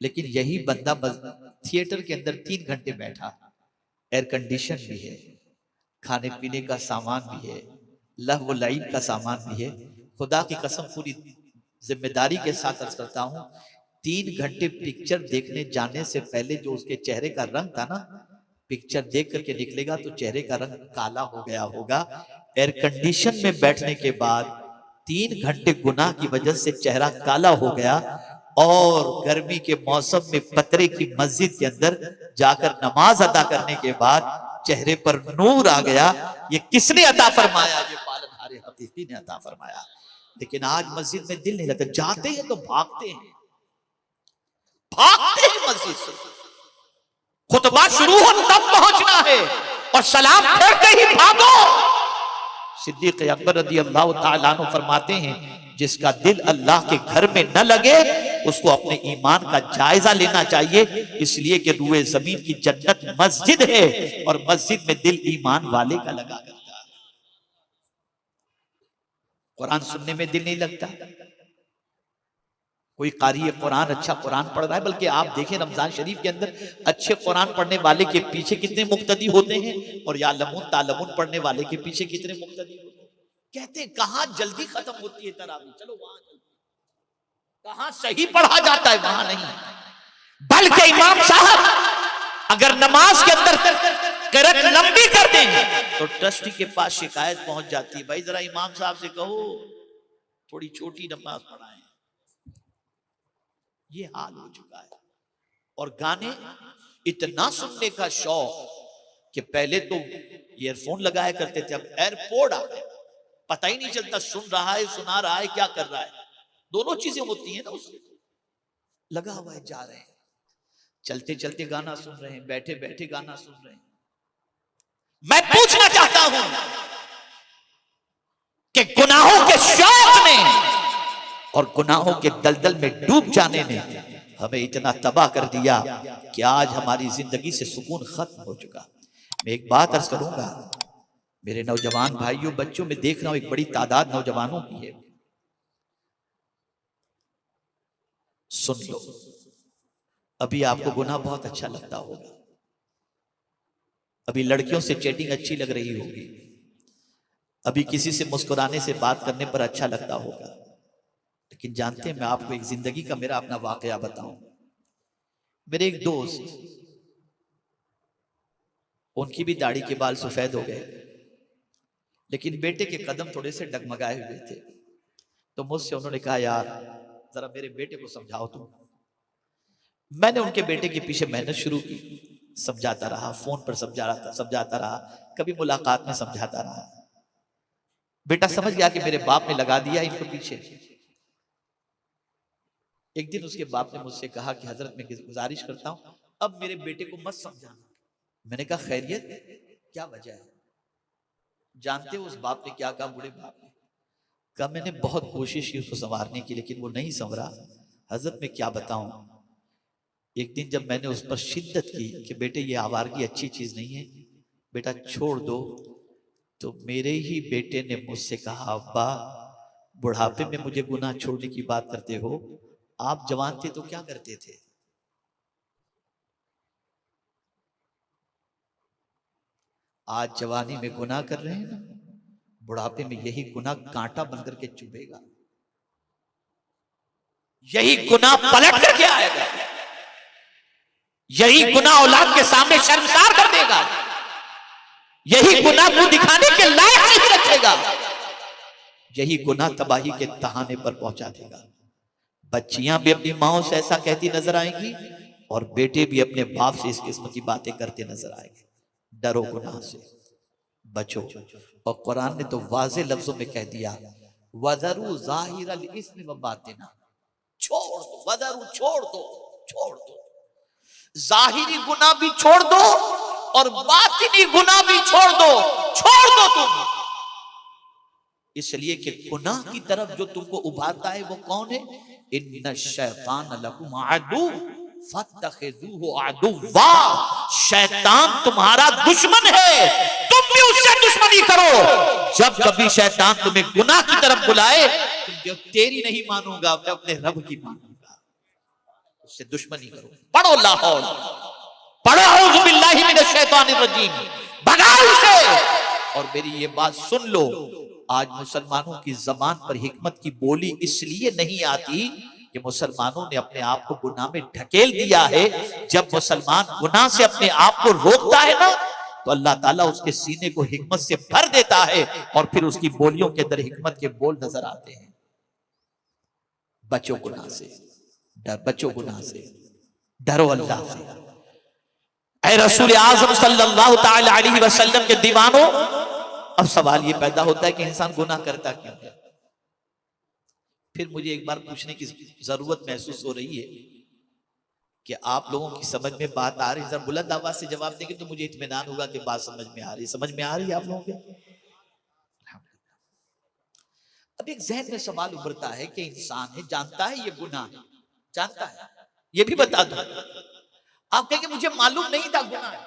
लेकिन यही बंदा थिएटर के अंदर 3 घंटे बैठा, एयर कंडीशन भी है, खाने पीने का सामान भी है, लहव लाइब का सामान भी है। खुदा की कसम पूरी जिम्मेदारी के साथ अर्ज करता हूं, 3 घंटे पिक्चर देखने जाने से पहले जो उसके चेहरे का रंग था ना, पिक्चर देख करके निकलेगा तो चेहरे का रंग काला हो गया होगा। एयर कंडीशन में बैठने के बाद 3 घंटे गुनाह की वजह से चेहरा काला हो गया, और गर्मी के मौसम में पतरे की मस्जिद के अंदर जाकर नमाज अदा करने के बाद चेहरे पर नूर आ गया। ये किसने अता फरमाया? ये पालनहारे हकीकी ने अता फरमाया। लेकिन आज मस्जिद में दिल नहीं लगता, जाते हैं तो भागते हैं, भागते हैं मस्जिद से। खुतबा शुरू हो तब पहुंचना है और सलाम फेर के ही भागो। सिद्दीक अकबर रज़ी अल्लाह तआला अन्हु फरमाते हैं, जिसका दिल अल्लाह के घर में न लगे उसको अपने ईमान का जायजा लेना चाहिए, इसलिए कि रूए जमीन की जन्नत मस्जिद है और मस्जिद में दिल ईमान वाले का लगा करता है। कुरान सुनने में दिल नहीं लगता, कोई कारी कुरान अच्छा कुरान पढ़ रहा है, बल्कि आप देखें रमजान शरीफ के अंदर अच्छे कुरान पढ़ने वाले के पीछे कितने मुक्तदी होते हैं, और या लमुन तालमुन पढ़ने वाले के पीछे कितने मुक्तदी होते हैं। कहते हैं कहां जल्दी खत्म होती है तरावी, चलो वहां, कहां सही पढ़ा जाता है वहां नहीं, बल्कि इमाम साहब अगर नमाज के अंदर करत लंबी कर देंगे तो ट्रस्टी के पास शिकायत पहुंच जाती है, भाई जरा इमाम साहब से कहो थोड़ी छोटी नमाज पढ़ाएं। ये हाल हो चुका है। और गाने इतना सुनने का शौक कि पहले तो ईयरफोन लगाया करते थे, अब एयरपोर्ट आ गए, पता ही नहीं चलता सुन रहा है सुना रहा है क्या कर रहा है, दोनों चीजें होती हैं ना, उसमें लगा हुआ है, जा रहे हैं, चलते चलते गाना सुन रहे हैं, बैठे बैठे गाना सुन रहे हैं। मैं पूछना चाहता हूं कि गुनाहों के शौक ने और गुनाहों के दलदल में डूब जाने ने हमें इतना तबाह कर दिया कि आज हमारी जिंदगी से सुकून खत्म हो चुका। मैं एक बात अर्ज करूंगा, मेरे नौजवान भाइयों बच्चों में देख रहा हूं एक बड़ी तादाद नौजवानों की है, सुन लो, अभी आपको गुनाह बहुत अच्छा लगता होगा, अभी लड़कियों से चैटिंग अच्छी लग रही होगी, अभी किसी से मुस्कुराने से बात करने पर अच्छा लगता होगा, लेकिन जानते हैं मैं आपको एक जिंदगी का मेरा अपना वाकया बताऊं। मेरे एक दोस्त, उनकी भी दाढ़ी के बाल सफेद हो गए, लेकिन बेटे के कदम थोड़े से डगमगाए हुए थे, तो मुझसे उन्होंने कहा यार जरा मेरे बेटे को समझाओ तुम। मैंने उनके बेटे के पीछे मेहनत शुरू की, समझाता रहा, फोन पर समझाता रहा, कभी मुलाकात में समझाता रहा। बेटा समझ गया कि मेरे बाप ने लगा दिया इनको पीछे। एक दिन उसके बाप ने मुझसे कहा कि हजरत मैं गुजारिश करता हूं अब मेरे बेटे को मत समझाना। मैंने कहा खैरियत, क्या वजह है? जानते हो उस बाप ने क्या कहा? बूढ़े बाप ने कहा मैंने बहुत कोशिश की उसको संवारने की, लेकिन वो नहीं संवरा। हजरत मैं क्या बताऊं, एक दिन जब मैंने उस पर शिद्दत की कि बेटे ये आवारगी अच्छी चीज नहीं है, बेटा छोड़ दो, तो मेरे ही बेटे ने मुझसे कहा अब्बा बुढ़ापे में मुझे गुनाह छोड़ने की बात करते हो, आप जवान थे तो क्या करते थे? आज जवानी में गुनाह कर रहे हैं ना, बुढ़ापे में यही गुनाह कांटा बनकर के चुभेगा, यही गुनाह पलट करके आएगा, यही गुनाह औलाद के सामने शर्मसार कर देगा, यही गुनाह मुंह दिखाने के लायक नहीं रखेगा, यही गुनाह तबाही के तहाने पर पहुंचा देगा। बच्चियां भी अपनी माओ से ऐसा कहती नजर आएंगी और बेटे भी अपने बाप से इस किस्म की बातें करते नजर आएंगे। डरो गुनाह से, बचो। और कुरान ने तो वाज़े लफ्जों में कह दिया, वज़रू ज़ाहिरल इस्म व बातिना, छोड़ दो, वज़रू छोड़ दो, छोड़ दो, जाहिरी गुनाह भी छोड़ दो और बातिनी गुनाह भी छोड़ दो, छोड़ दो तुम। इसलिए कि गुनाह की तरफ जो तुमको उभारता है वो कौन है? इन्ना शैतान लकुम अदु फत्तखिज़ूहु अदुव्वा, शैतान तुम्हारा दुश्मन है, तुम भी उससे दुश्मनी करो। जब कभी शैतान तुम्हें गुनाह की तरफ बुलाए, तुम तेरी नहीं मानूंगा, मैं अपने रब की मानूंगा, उससे दुश्मनी करो। पढ़ो लाहौल, पढ़ो औज़ु बिल्लाहि मिनश शैतानिर रजीम, भगाओ उसे। और मेरी ये बात सुन लो, आज मुसलमानों की जबान पर हिकमत की बोली इसलिए नहीं आती कि मुसलमानों ने अपने आप को गुनाह में ढकेल दिया है। जब मुसलमान गुनाह से अपने आप को रोकता है ना, तो अल्लाह ताला उसके सीने को हिकमत से भर देता है और फिर उसकी बोलियों के अंदर हिकमत के बोल नजर आते हैं। बचो गुनाह से, बचो गुनाह से, डरो अल्लाह से। ऐ रसूल आज़म सल्लल्लाहु ताला अलैहि वसल्लम के दीवानों, अब सवाल ये पैदा होता है कि इंसान गुनाह करता क्यों है? फिर मुझे एक बार पूछने की जरूरत महसूस हो रही है कि आप लोगों की समझ में बात आ रही है। जरा बुलंद आवाज से जवाब देंगे तो मुझे इत्मीनान होगा कि बात समझ में आ रही है। समझ में आ रही है आप लोगों के? अब एक जहन में सवाल उभरता है कि इंसान है, जानता है ये गुनाह है, जानता है, ये भी बता दो। आप कहेंगे मुझे मालूम नहीं था गुनाह है।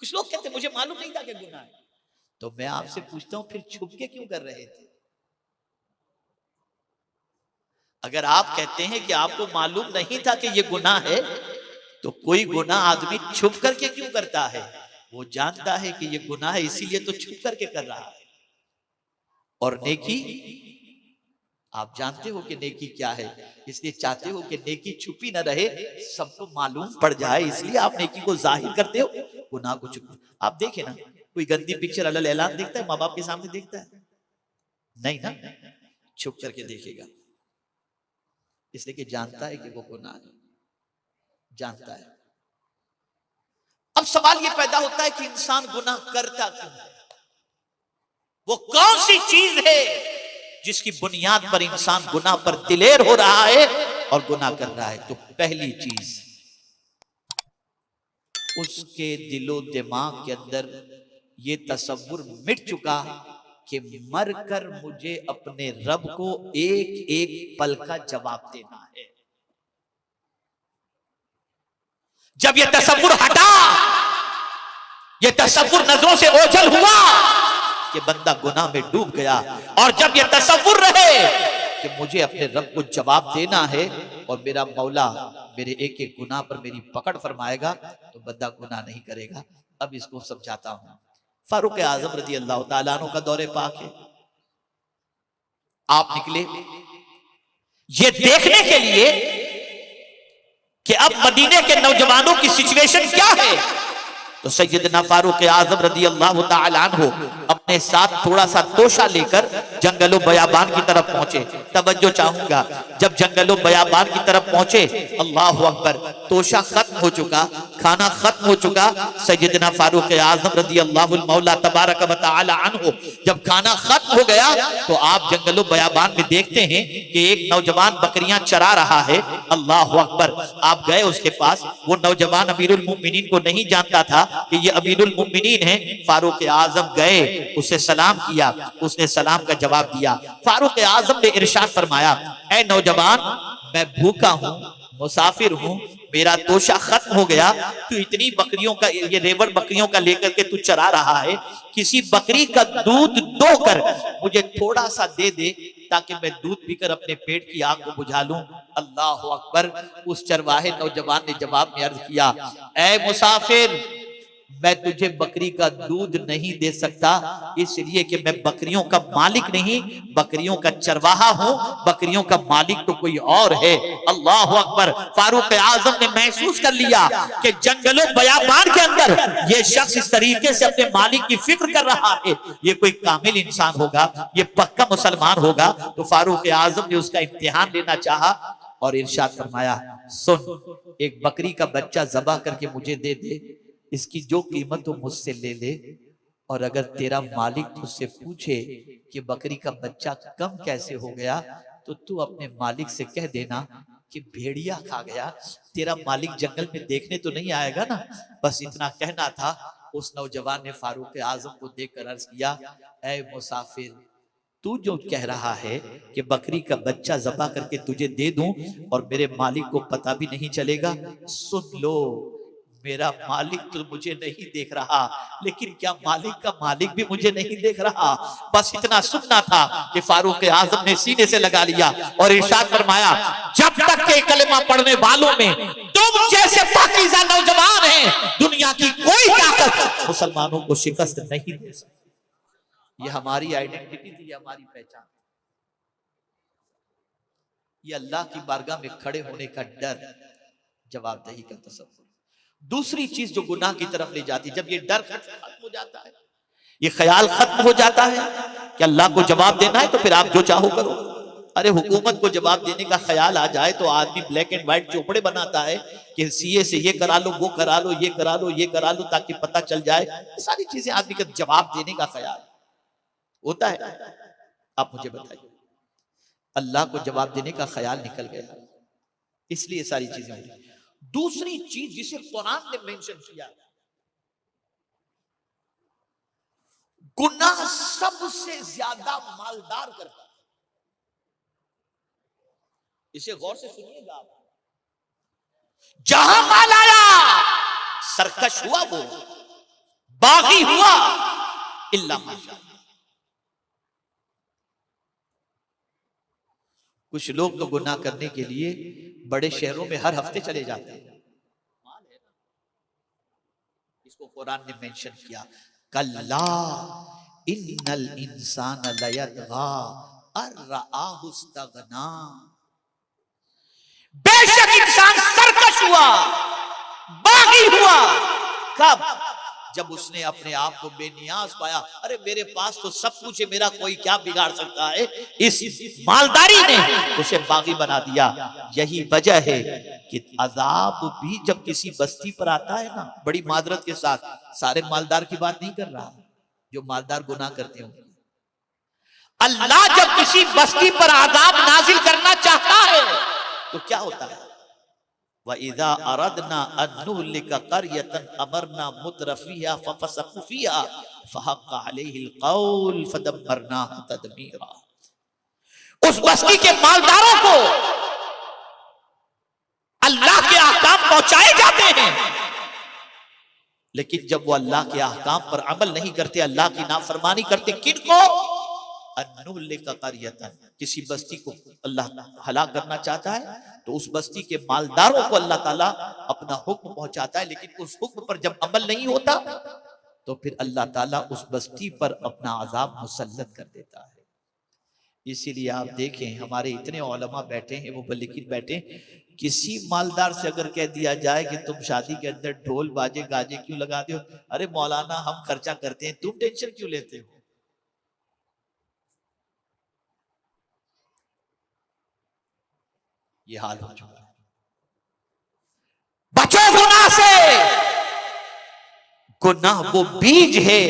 कुछ लोग कहते मुझे मालूम नहीं था कि गुनाह है। तो मैं आपसे पूछता हूं, फिर छुप के क्यों कर रहे थे? अगर आप कहते हैं कि आपको मालूम नहीं था कि ये गुनाह है, तो कोई गुनाह आदमी छुप करके क्यों करता है? वो जानता है कि ये गुनाह है, इसीलिए तो छुप करके कर रहा है। और नेकी, आप जानते हो कि नेकी क्या है, इसलिए चाहते हो कि नेकी छुपी न रहे, सबको मालूम पड़ जाए, इसलिए आप नेकी को जाहिर करते हो, गुनाह को छुप। आप देखें ना, कोई गंदी पिक्चर अलल ऐलान देखता है, माँ बाप के सामने देखता है? नहीं ना, छुप करके देखेगा, इसलिए कि जानता है कि वो गुनाह है, जानता है। अब सवाल ये पैदा होता है कि इंसान गुनाह करता क्यों है? वो कौन सी चीज है जिसकी बुनियाद पर इंसान गुनाह पर दिलेर हो रहा है और गुनाह कर रहा है? तो पहली चीज, उसके दिलो दिमाग के अंदर ये तसव्वुर मिट चुका कि मरकर मुझे अपने रब को एक एक पल का जवाब देना है। जब ये तसव्वुर हटा, ये तसव्वुर नजरों से ओझल हुआ कि बंदा गुनाह में डूब गया, और जब ये तसव्वुर रहे कि मुझे अपने रब को जवाब देना है और मेरा मौला मेरे एक एक गुनाह पर मेरी पकड़ फरमाएगा, तो बंदा गुनाह नहीं करेगा। अब इसको समझाता हूं। फारूक आजम रजी अल्लाह तआला अन्हु का दौरे पाक है। आप निकले ये देखने के लिए कि अब मदीने के नौजवानों की सिचुएशन क्या है। तो सैयदना फारूक आजम रजी अल्लाह तआला अन्हु अपने साथ थोड़ा सा तोशा लेकर जंगलो बयाबान की तरफ पहुंचे। तवज्जो चाहूंगा, जब जंगलो बयाबान की तरफ पहुंचे, अल्लाह अकबर, तोशा खत्म हो चुका, खाना खत्म हो चुका। सैयदना फारूक आजम रजी अल्लाहुल मौला तबारक व तआला अन्हु जब खाना खत्म हो गया तो आप जंगलो बयाबान में देखते हैं कि एक नौजवान बकरियां चरा रहा है। अल्लाह अकबर, आप गए उसके पास। वो नौजवान अमीरुल मोमिनीन को नहीं जानता था कि ये अमीरुल मोमिनीन है। फारूक आजम गए, उसे सलाम किया, उसने सलाम का जवाब दिया। फारूक आजम ने इरशाद फरमाया, ऐ नौजवान, मैं भूखा हूँ, मुसाफिर हूँ, मेरा तोशा खत्म हो गया, तू इतनी बकरियों का, ये रेवड़ बकरियों का लेकर के तू चरा रहा है, किसी बकरी का दूध दोकर मुझे थोड़ा सा दे दे ताकि मैं दूध पीकर अपने पेट की आग को बुझा लूं। अल्लाह अकबर। उस चरवाहे नौजवान ने जवाब में अर्ज किया, ऐ मुसाफिर, मैं तुझे बकरी का दूध नहीं दे सकता, इसलिए कि मैं बकरियों का मालिक नहीं, बकरियों का चरवाहा हूं, बकरियों का मालिक तो कोई और है। अल्लाह अकबर। फारूक आजम ने महसूस कर लिया कि जंगलों बयाबान के अंदर ये शख्स इस तरीके से अपने मालिक की फिक्र कर रहा है, ये कोई कामिल इंसान होगा, ये पक्का मुसलमान होगा। तो फारूक आजम ने उसका इम्तिहान लेना चाहा। और इरशाद फरमाया, सुन, एक बकरी का बच्चा ज़बह करके मुझे दे दे, इसकी जो कीमत हो मुझसे ले ले, और अगर तेरा मालिक तुझसे पूछे कि बकरी का बच्चा कम कैसे हो गया, तो तू अपने मालिक से कह देना कि भेड़िया खा गया, तेरा मालिक जंगल में देखने तो नहीं आएगा ना। बस इतना कहना था। उस नौजवान ने फारूक आजम को देखकर अर्ज किया, ऐ मुसाफिर, तू जो कह रहा है कि बकरी का बच्चा ज़बह करके तुझे दे दूं और मेरे मालिक को पता भी नहीं चलेगा, सुन लो, मेरा मालिक तो मुझे नहीं देख रहा, लेकिन क्या मालिक का मालिक भी मुझे नहीं देख रहा। बस इतना सुनना था कि फारूक आजम ने सीने से लगा लिया और इरशाद फरमाया, जब तक के कलमा पढ़ने वालों में तुम जैसे पाकीज़ा नौजवान हैं, दुनिया की कोई ताकत मुसलमानों को शिकस्त नहीं दे सकती। ये हमारी आइडेंटिटी थी, हमारी पहचान। ये अल्लाह की बारगाह में खड़े होने का डर, जवाबदेही का तसव्वुर। दूसरी चीज जो गुनाह की तरफ ले जाती, जब ये डर खत्म हो जाता है, ये ख्याल खत्म हो जाता है कि अल्लाह को जवाब देना है, तो फिर आप जो चाहो करो। अरे हुकूमत को जवाब देने का ख्याल आ जाए तो आदमी ब्लैक एंड व्हाइट चोपड़े बनाता है कि सीए से ये करा लो, वो करा लो, ये करा लो, ये करा लो, ताकि पता चल जाए। ये सारी चीजें आदमी का जवाब देने का ख्याल होता है। आप मुझे बताइए, अल्लाह को जवाब देने का ख्याल निकल गया, इसलिए सारी चीजें हो रही। दूसरी चीज जिसे कुरान ने मेंशन किया, गुनाह सबसे ज्यादा मालदार करता है। इसे गौर से सुनिएगा आप। जहां माल आया, सरकश हुआ, वो बागी हुआ, इल्ला माशाअल्लाह। कुछ लोग तो गुनाह करने के लिए बड़े शहरों में हर हफ्ते चले जाते हैं। इसको कुरान ने मेंशन किया, कल्ला इन्नल इंसान लयतगा अर्रआहु इस्तगना। बेशक इंसान सरकश हुआ, बागी हुआ। कब? जब उसने अपने आप को बेनियाज पाया। अरे मेरे पास तो सब कुछ है, मेरा कोई क्या बिगाड़ सकता है। इस मालदारी ने उसे बागी बना दिया। यही वजह है कि अजाब भी जब किसी बस्ती पर आता है ना, बड़ी मादरत के साथ, सारे मालदार की बात नहीं कर रहा, जो मालदार गुनाह करते होंगे, अल्लाह जब किसी बस्ती पर अजाब नाजिल करना चाहता है तो क्या होता है, वइज़ा अरदना अन नुहलिका क़र्यतन अमरना मुत्रफिहा फफसक़ू फ़ीहा फ़हक़्क़ अलैहिल क़ौल फ़दम्मरनाहा तदमीरा। उस बस्ती के मालदारों को अल्लाह के अहकाम पहुंचाए जाते हैं, लेकिन जब वो अल्लाह के अहकाम पर अमल नहीं करते, अल्लाह की नाफरमानी करते, किनको? अन्नुहलिका क़र्यतन, किसी बस्ती को अल्लाह हलाक करना चाहता है तो उस बस्ती के मालदारों को अल्लाह ताला अपना हुक्म पहुंचाता है, लेकिन उस हुक्म पर जब अमल नहीं होता तो फिर अल्लाह ताला उस बस्ती पर अपना अजाब मुसल्लत कर देता है। इसीलिए आप देखें, हमारे इतने उलमा बैठे हैं, वो बल्कि बैठे, किसी मालदार से अगर कह दिया जाए कि तुम शादी के अंदर ढोल बाजे गाजे क्यों लगाते हो, अरे मौलाना हम खर्चा करते हैं, तुम टेंशन क्यों लेते हो। ये हाल हो चुका है। बचो गुनाह से। गुनाह वो बीज है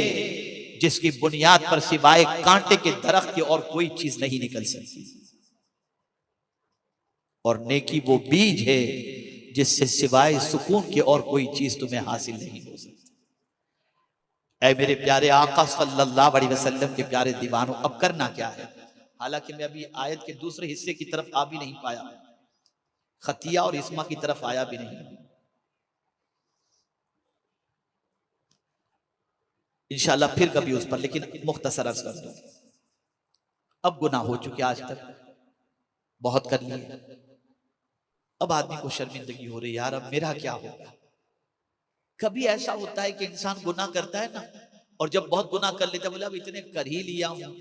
जिसकी बुनियाद पर सिवाय कांटे के दरख्त की और कोई चीज नहीं निकल सकती, और नेकी वो बीज है जिससे सिवाय सुकून के और कोई चीज तुम्हें हासिल नहीं हो सकती। ऐ मेरे प्यारे आका सल्लल्लाहु अलैहि वसल्लम के प्यारे दीवानों, अब करना क्या है। हालांकि मैं अभी आयत के दूसरे हिस्से की तरफ आ भी नहीं पाया, खतिया और इस्मा की तरफ आया भी नहीं। इंशाल्लाह फिर कभी उस पर, लेकिन मुख्तसर अर्ज कर दूं। अब गुनाह हो चुके, आज तक बहुत कर लिए, अब आदमी को शर्मिंदगी हो रही, यार अब मेरा क्या होगा। कभी ऐसा होता है कि इंसान गुनाह करता है ना, और जब बहुत गुनाह कर लेता है, बोला अब इतने कर ही लिया हूं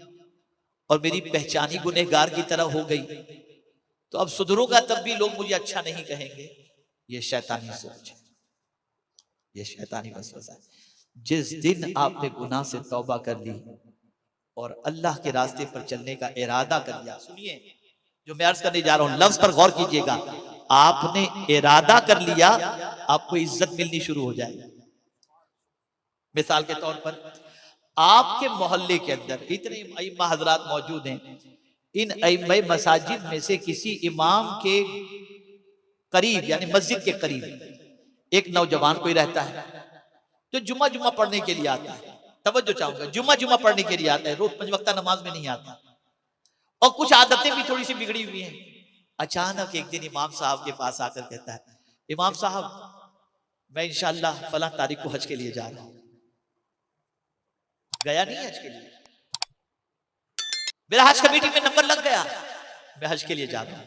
और मेरी पहचान ही गुनहगार की तरह हो गई, तो अब सुधरूंगा तब भी लोग मुझे अच्छा नहीं कहेंगे। ये शैतानी सोच है, ये शैतानी वसवसा है। जिस दिन आपने गुनाह से तौबा कर ली और अल्लाह के रास्ते पर चलने का इरादा कर लिया, सुनिए, जो मैं अर्ज करने जा रहा हूं, लफ्ज पर गौर कीजिएगा। आपने इरादा कर लिया, आपको इज्जत मिलनी शुरू हो जाएगी। मिसाल के तौर पर आपके मोहल्ले के अंदर इतने इमाम हजरात मौजूद हैं, इन इमाम मसाजिद में से किसी इमाम के करीब यानी मस्जिद के करीब एक नौजवान कोई रहता है जो जुम्मा जुम्मा पढ़ने के लिए आता है। तवज्जो चाहूंगा, जुम्मा जुम्मा पढ़ने के लिए आता है, रोज 5 वक्ता नमाज में नहीं आता, और कुछ आदतें भी थोड़ी सी बिगड़ी हुई हैं। अचानक एक दिन इमाम साहब के पास आकर कहता है, इमाम साहब मैं इंशाअल्लाह फला तारीख को हज के लिए जा रहा हूं। गया नहीं हज के लिए, मेरा हज कमेटी में नंबर लग गया, मैं हज के लिए जा रहा हूं।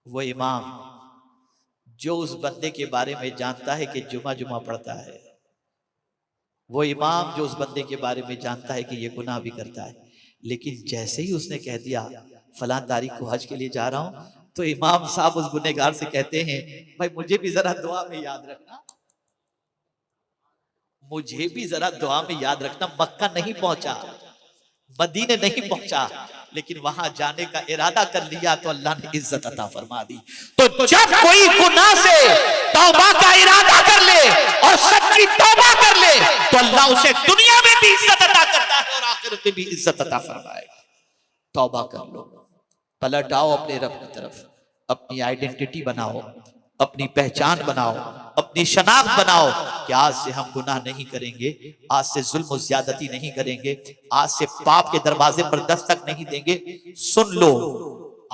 वो इमाम जो उस बंदे के बारे में जानता है कि जुमा जुमा पढ़ता है, वो इमाम जो उस बंदे के बारे में जानता है कि ये गुनाह भी करता है, लेकिन जैसे ही उसने कह दिया फलां तारीख को हज के लिए जा रहा हूं, तो इमाम साहब उस गुनहगार से कहते हैं, भाई मुझे भी जरा दुआ में याद रखना, मुझे भी जरा दुआ में याद रखना। मक्का नहीं पहुंचा, मदीने नहीं पहुंचा, लेकिन वहां जाने का इरादा कर लिया तो अल्लाह ने इज्जत अता फरमा दी। तो जब कोई गुनाह से तौबा का इरादा कर ले और सच्ची तौबा कर ले, तो अल्लाह उसे दुनिया में भी इज्जत अता करता है और आखिरत में भी इज्जत अता फरमाएगा। तौबा कर लो, पलट आओ अपने रब की तरफ, अपनी आइडेंटिटी बनाओ, अपनी पहचान बनाओ, अपनी शनाख्त बनाओ कि आज से हम गुनाह नहीं करेंगे, आज से जुल्म ज्यादती नहीं करेंगे, आज से पाप के दरवाजे पर दस्तक नहीं देंगे। सुन लो,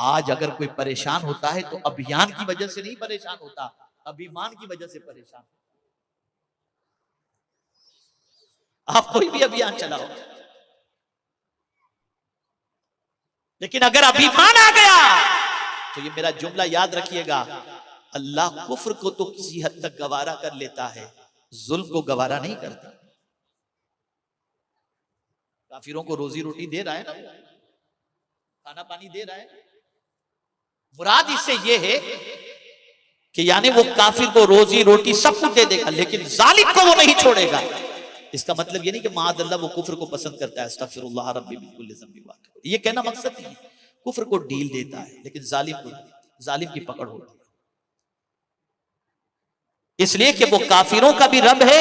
आज अगर कोई परेशान होता है तो अभियान की वजह से नहीं परेशान होता, अभिमान की वजह से परेशान। आप कोई भी अभियान चलाओ, लेकिन अगर अभिमान आ गया तो ये मेरा जुमला याद रखिएगा, अल्लाह कुफ्र को तो किसी हद तक गवारा कर लेता है, जुल्म को गवारा नहीं करता। काफिरों को रोजी रोटी दे रहा है ना, खाना पानी दे रहा है। मुराद इससे ये है कि यानी वो काफिर को रोजी रोटी सब कुछ दे देगा, लेकिन जालिम को वो नहीं छोड़ेगा। इसका मतलब ये नहीं कि माअज़ल्लाह वो कुफ्र को पसंद करता है, अस्तग़फिरुल्लाह रब्बी मिन कुल्लि ज़ंबि व अतूब, ये कहना मकसद नहीं है। कुफ्र को डील देता है, लेकिन जालिम की पकड़ होती है। इसलिए कि वो काफिरों का भी रब है,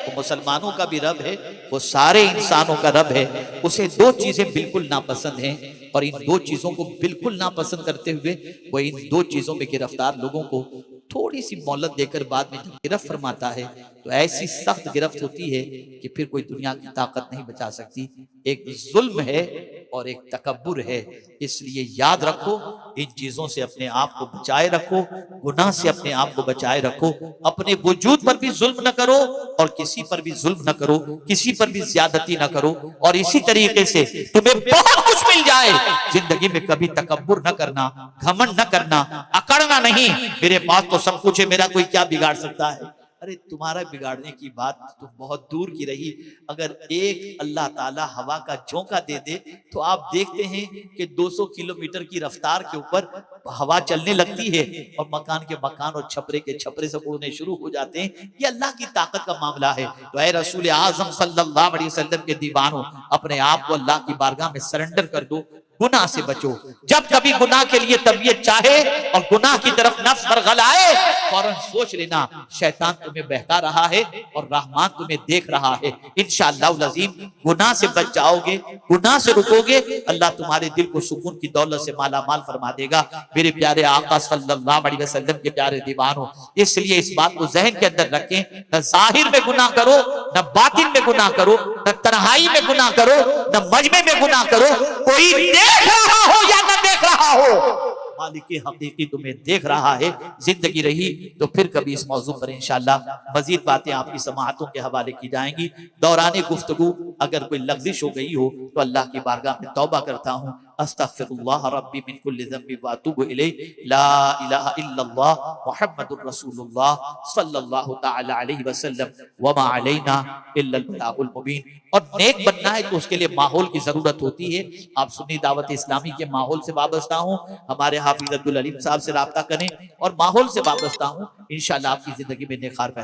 वो मुसलमानों का भी रब है, वो सारे इंसानों का रब है। उसे दो चीजें बिल्कुल नापसंद हैं, और इन दो चीजों को बिल्कुल नापसंद करते हुए वो इन दो चीजों में गिरफ्तार लोगों को थोड़ी सी मोहलत देकर बाद में जब गिरफ्त फरमाता है तो ऐसी सख्त गिरफ्त होती है कि फिर कोई दुनिया की ताकत नहीं बचा सकती। एक जुल्म है और एक तकब्बुर है। इसलिए याद रखो, इन चीजों से अपने आप को बचाए रखो, गुनाह से अपने आप को बचाए रखो, अपने वजूद पर भी जुल्म न करो और किसी पर भी जुल्म न करो, किसी पर भी ज्यादती न करो। और इसी तरीके से तुम्हें बहुत कुछ मिल जाए, जिंदगी में कभी तकब्बुर न करना, घमंड न करना, अकड़ना नहीं। मेरे पास तो सब कुछ है, मेरा कोई क्या बिगाड़ सकता है। अरे तुम्हारा बिगाड़ने की बात तो बहुत दूर की रही, अगर एक अल्लाह ताला हवा का झोंका दे दे तो आप देखते हैं कि 200 किलोमीटर की रफ्तार के ऊपर हवा चलने लगती है और मकान के मकान और छपरे के छपरे से उड़ने शुरू हो जाते हैं। ये अल्लाह की ताकत का मामला है। तो ऐ रसूल आज़म सल्लल्लाहु अलैहि वसल्लम के दीवानों, अपने आप को अल्लाह की बारगाह में सरेंडर कर दो, गुनाह से बचो। जब कभी गुनाह के लिए तबीयत चाहे और गुनाह की तरफ नफ्स बरगल आए, फौरन सोच लेना शैतान तुम्हें बहका रहा है और रहमान तुम्हें देख रहा है। इंशाअल्लाह अज़ीम गुनाह से बच जाओगे, गुनाह से रुकोगे, अल्लाह तुम्हारे दिल को सुकून की दौलत से माला माल फरमा देगा। मेरे प्यारे आका सल्लल्लाहु अलैहि वसल्लम के प्यारे दीवानों, इसलिए इस बात को जहन के अंदर रखें, न जाहिर में गुनाह करो, न बातिन में गुनाह करो, न तन्हाई में गुनाह करो, न मजमे में गुनाह करो। कोई देख रहा हो या न देख रहा हो, मालिक हकीकी तुम्हें देख रहा है। जिंदगी रही तो फिर कभी इस मौजू पर इंशाअल्लाह मजीद बातें आपकी समाअतों के हवाले की जाएंगी। दौरान गुफ्तगू अगर कोई लग़्ज़िश हो गई हो तो अल्लाह की बारगाह में तौबा करता हूँ। अस्तग़फिरुल्लाह रब्बी मिन कुल्लि ज़ंबि व अतूबु इलैहि, ला इलाहा इल्लल्लाह मुहम्मदुर रसूलुल्लाह सल्लल्लाहु तआला अलैहि वसल्लम व मा अलैना इल्लल बलागुल मुबीन। और नेक बनना है तो उसके लिए माहौल की जरूरत होती है। आप सुन्नी दावत इस्लामी के माहौल से वाबस्ता हूँ, हमारे हाफिज अब्दुल अलीम साहब से राब्ता करें और माहौल से वाबस्ता हूँ। इंशाअल्लाह आपकी जिंदगी में निखार पैदा